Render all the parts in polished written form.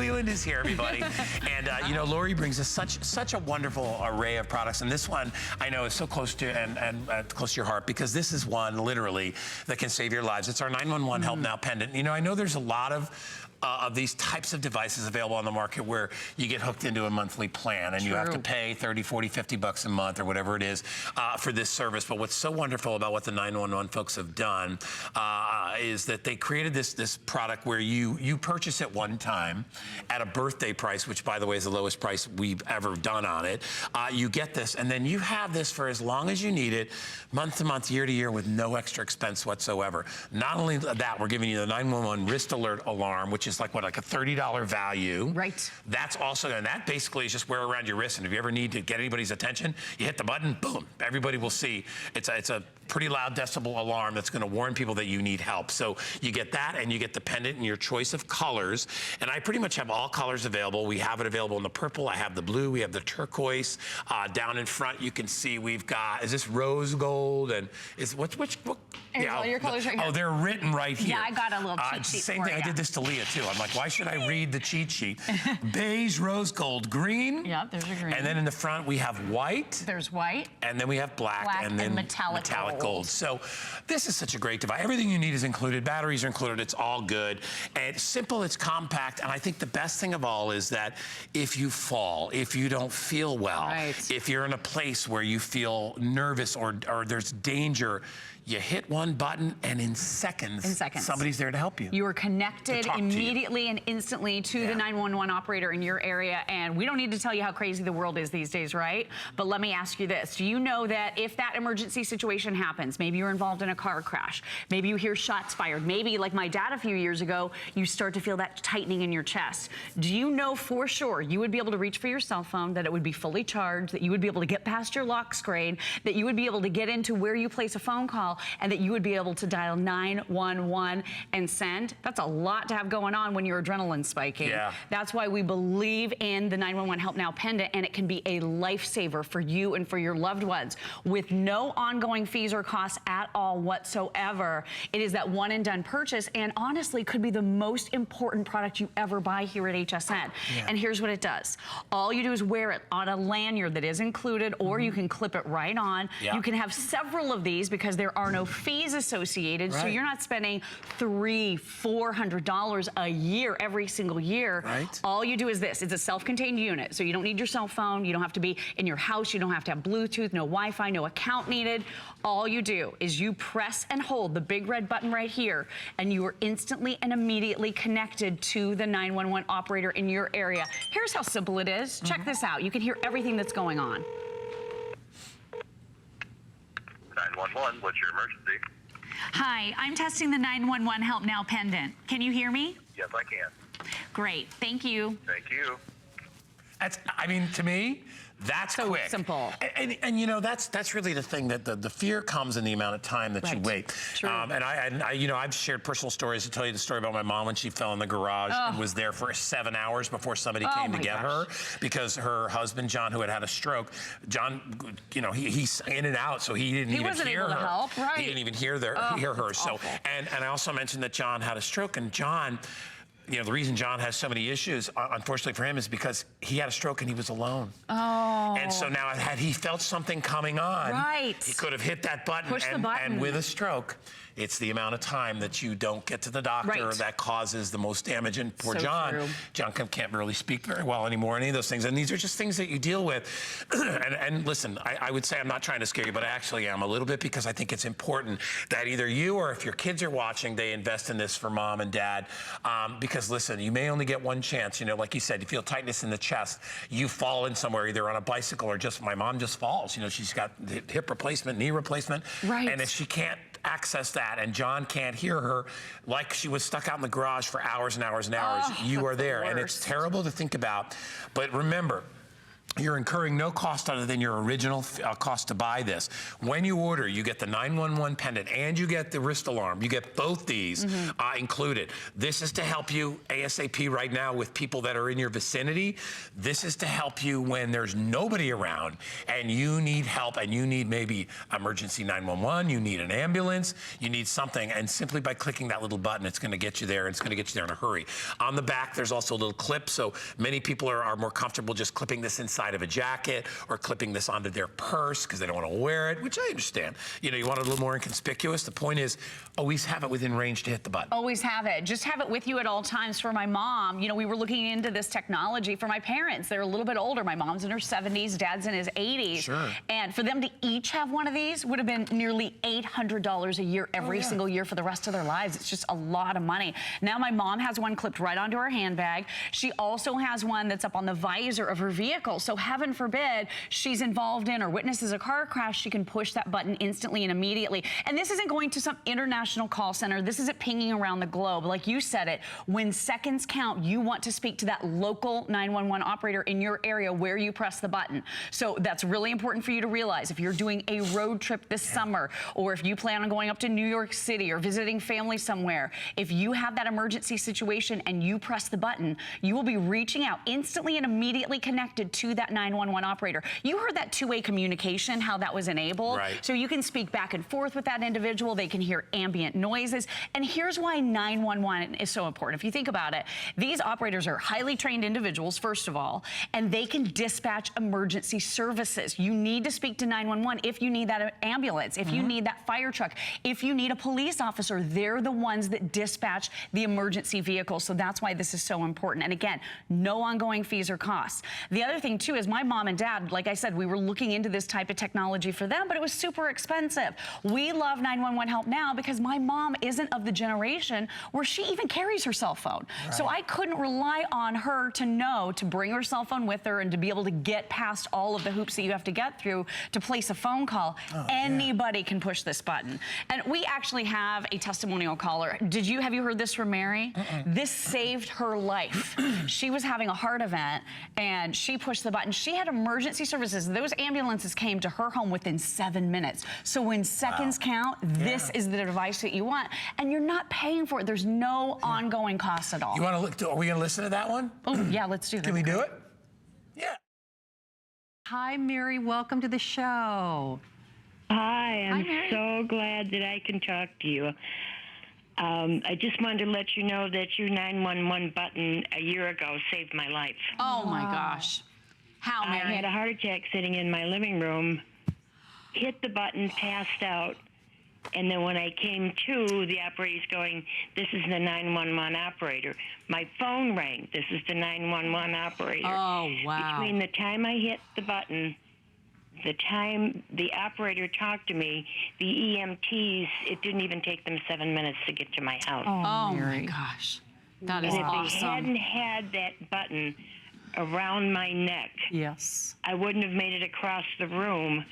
Leland is here, everybody. And you know, Lori brings us such a wonderful array of products. And this one, I know, is so close to close to your heart, because this is one, literally, that can save your lives. It's our 911 Help Now pendant. You know, I know there's a lot of these types of devices available on the market where you get hooked into a monthly plan and you have to pay 30, 40, 50 bucks a month or whatever it is for this service. But what's so wonderful about what the 911 folks have done is that they created this product where you purchase it one time at a birthday price, which by the way is the lowest price we've ever done on it. You get this, and then you have this for as long as you need it, month to month, year to year, with no extra expense whatsoever. Not only that, we're giving you the 911 wrist alert alarm, which is like a $30 value. Right. That's also, and that basically is just wear around your wrist, and if you ever need to get anybody's attention, you hit the button, boom, everybody will see. It's a pretty loud decibel alarm that's gonna warn people that you need help. So you get that, and you get the pendant in your choice of colors. And I pretty much have all colors available. We have it available in the purple, I have the blue, we have the turquoise. Down in front, you can see we've got, is this rose gold? And is, what? Here's all your colors right here. Oh, they're written right here. Yeah, I got a little cheat sheet Same thing, I did this to Leah too. I'm like, why should I read the cheat sheet? Beige, rose gold, green. Yeah, there's your green. And then in the front, we have white. There's white. And then we have black and then metallic gold. So this is such a great device. Everything you need is included. Batteries are included. It's all good. And it's simple, it's compact. And I think the best thing of all is that if you fall, if you don't feel well, if you're in a place where you feel nervous or there's danger, you hit one button and in seconds, somebody's there to help you. You are connected immediately and instantly to the 911 operator in your area. And we don't need to tell you how crazy the world is these days, right? But let me ask you this. Do you know that if that emergency situation happens, maybe you're involved in a car crash, maybe you hear shots fired, maybe like my dad a few years ago, you start to feel that tightening in your chest. Do you know for sure you would be able to reach for your cell phone, that it would be fully charged, that you would be able to get past your lock screen, that you would be able to get into where you place a phone call, and that you would be able to dial 911 and send? That's a lot to have going on when your adrenaline spiking. Yeah. That's why we believe in the 911 Help Now pendant, and it can be a lifesaver for you and for your loved ones with no ongoing fees or costs at all whatsoever. It is that one and done purchase, and honestly could be the most important product you ever buy here at HSN. And here's what it does. All you do is wear it on a lanyard that is included, or you can clip it right on. You can have several of these because there are no fees associated, so you're not spending $300, $400 a year every single year. All you do is this. It's a self-contained unit, so you don't need your cell phone. You don't have to be in your house. You don't have to have Bluetooth, no Wi-Fi, no account needed. All you do is you press and hold the big red button right here, and you are instantly and immediately connected to the 911 operator in your area. Here's how simple it is. Check this out. You can hear everything that's going on. 911, what's your emergency? Hi, I'm testing the 911 Help Now pendant. Can you hear me? Yes, I can. Great, thank you. Thank you. That's, I mean, to me, that's so quick. Simple. And you know, that's really the thing, that the fear comes in the amount of time that you wait. And I, you know, I've shared personal stories to tell you the story about my mom when she fell in the garage and was there for 7 hours before somebody came to get her, because her husband, John, who had had a stroke, John, you know, he's in and out, so he didn't even hear her. He didn't even hear her. So, and I also mentioned that John had a stroke, and John, you know, the reason John has so many issues, unfortunately for him, is because he had a stroke and he was alone. And so now, had he felt something coming on, he could have hit that button. And with a stroke, it's the amount of time that you don't get to the doctor that causes the most damage. And poor John, John can't really speak very well anymore, any of those things. And these are just things that you deal with. and listen, I would say I'm not trying to scare you, but I actually am a little bit, because I think it's important that either you or if your kids are watching, they invest in this for mom and dad. Because listen, you may only get one chance. You know, like you said, you feel tightness in the chest, you fall in somewhere, either on a bicycle or just, my mom just falls. You know, she's got hip replacement, knee replacement. And if she can't access that, and John can't hear her, like she was stuck out in the garage for hours and hours and hours, you are there. And it's terrible to think about, but remember, You're incurring no cost other than your original cost to buy this. When you order, you get the 911 pendant and you get the wrist alarm. You get both these included. This is to help you ASAP right now with people that are in your vicinity. This is to help you when there's nobody around and you need help and you need maybe emergency 911, you need an ambulance, you need something, and simply by clicking that little button, it's gonna get you there, and it's gonna get you there in a hurry. On the back, there's also a little clip, so many people are more comfortable just clipping this inside of a jacket or clipping this onto their purse because they don't want to wear it, which I understand. You know, you want it a little more inconspicuous. The point is, always have it within range to hit the button. Always have it. Just have it with you at all times. For my mom, you know, we were looking into this technology for my parents. They're a little bit older. My mom's in her 70s, dad's in his 80s. Sure. And for them to each have one of these would have been nearly $800 a year every single year for the rest of their lives. It's just a lot of money. Now my mom has one clipped right onto her handbag. She also has one that's up on the visor of her vehicle. So heaven forbid she's involved in or witnesses a car crash, she can push that button instantly and immediately. And this isn't going to some international call center. This isn't pinging around the globe. Like you said it, when seconds count, you want to speak to that local 911 operator in your area where you press the button. So that's really important for you to realize. If you're doing a road trip this summer, or if you plan on going up to New York City or visiting family somewhere, if you have that emergency situation and you press the button, you will be reaching out instantly and immediately connected to that 911 operator. You heard that two-way communication, how that was enabled. Right. So you can speak back and forth with that individual. They can hear ambient noises. And here's why 911 is so important. If you think about it, these operators are highly trained individuals, first of all, and they can dispatch emergency services. You need to speak to 911 if you need that ambulance, if you need that fire truck, if you need a police officer. They're the ones that dispatch the emergency vehicle. So that's why this is so important. And again, no ongoing fees or costs. The other thing too is my mom and dad, like I said, we were looking into this type of technology for them, but it was super expensive. We love 911 Help Now because my mom isn't of the generation where she even carries her cell phone. Right. So I couldn't rely on her to know to bring her cell phone with her and to be able to get past all of the hoops that you have to get through to place a phone call. Anybody can push this button. And we actually have a testimonial caller. Have you heard this from Mary? This saved her life. She was having a heart event and she pushed the button. She had emergency services. Those ambulances came to her home within 7 minutes. So when seconds count, this is the device that you want. And you're not paying for it. There's no ongoing cost at all. You want to look? Are we going to listen to that one? Oh, yeah, let's do that. Can we do it? Yeah. Hi, Mary. Welcome to the show. Hi, I'm so glad that I can talk to you. I just wanted to let you know that your 911 button a year ago saved my life. Oh, my gosh. How, Mary? I had a heart attack sitting in my living room, hit the button, passed out, and then when I came to, the operator's going, "This is the 911 operator." My phone rang. "This is the 911 operator." Oh, wow. Between the time I hit the button, the time the operator talked to me, the EMTs, it didn't even take them 7 minutes to get to my house. Oh, my gosh. That is and if awesome. they hadn't had that button around my neck, I wouldn't have made it across the room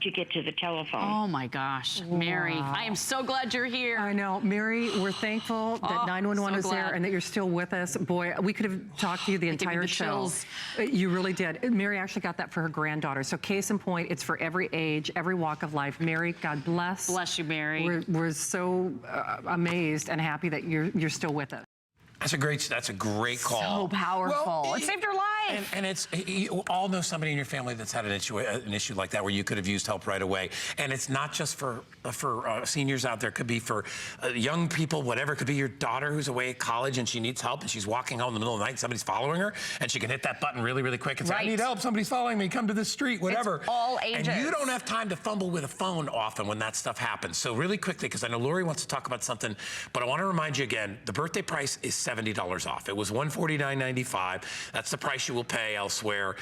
to get to the telephone. Oh my gosh, Mary, I am so glad you're here. I know, Mary, we're thankful that 911 is there and that you're still with us. Boy, we could have talked to you the entire show. Chills. You really did. Mary actually got that for her granddaughter. So case in point, it's for every age, every walk of life. Mary, God bless. Bless you, Mary. We're so amazed and happy that you're still with us. That's a great call. So powerful. Well, it saved her life. And it's, you all know somebody in your family that's had an issue like that where you could have used help right away. And it's not just for seniors out there. It could be for young people, whatever. It could be your daughter who's away at college and she needs help and she's walking home in the middle of the night and somebody's following her and she can hit that button really, really quick and say, "I need help. Somebody's following me. Come to this street," whatever. It's all ages. And you don't have time to fumble with a phone often when that stuff happens. So really quickly, because I know Lori wants to talk about something, but I want to remind you again, the birthday price is $70 off. It was $149.95. That's the price you will pay elsewhere,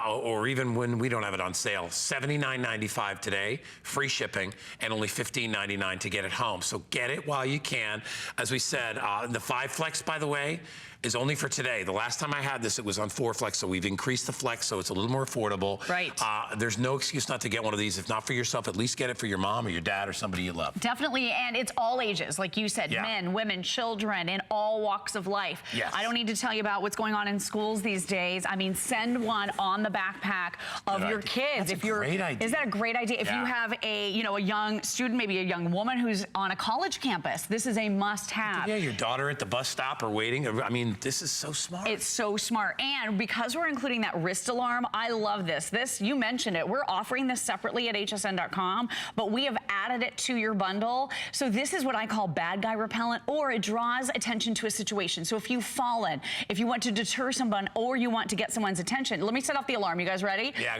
or even when we don't have it on sale. $79.95 today, free shipping, and only $15.99 to get it home. So get it while you can. As we said, the 5 Flex, by the way, is only for today. The last time I had this, it was on 4 Flex, so we've increased the Flex, so it's a little more affordable. Right. There's no excuse not to get one of these. If not for yourself, at least get it for your mom or your dad or somebody you love. Definitely, and it's all ages, like you said, men, women, children, in all walks of life. Yes. I don't need to tell you about what's going on in schools these days. I mean, send one on the backpack of your kids. That's a great idea. Is that a great idea? If you have a young student, maybe a young woman who's on a college campus, this is a must-have. Yeah, your daughter at the bus stop or waiting. I mean, this is so smart. It's so smart. And because we're including that wrist alarm, I love this. This, you mentioned it. We're offering this separately at hsn.com, but we have added it to your bundle. So this is what I call bad guy repellent, or it draws attention to a situation. So if you've fallen, if you want to deter someone, or you want to get someone's attention, let me set off the alarm. You guys ready? Yeah.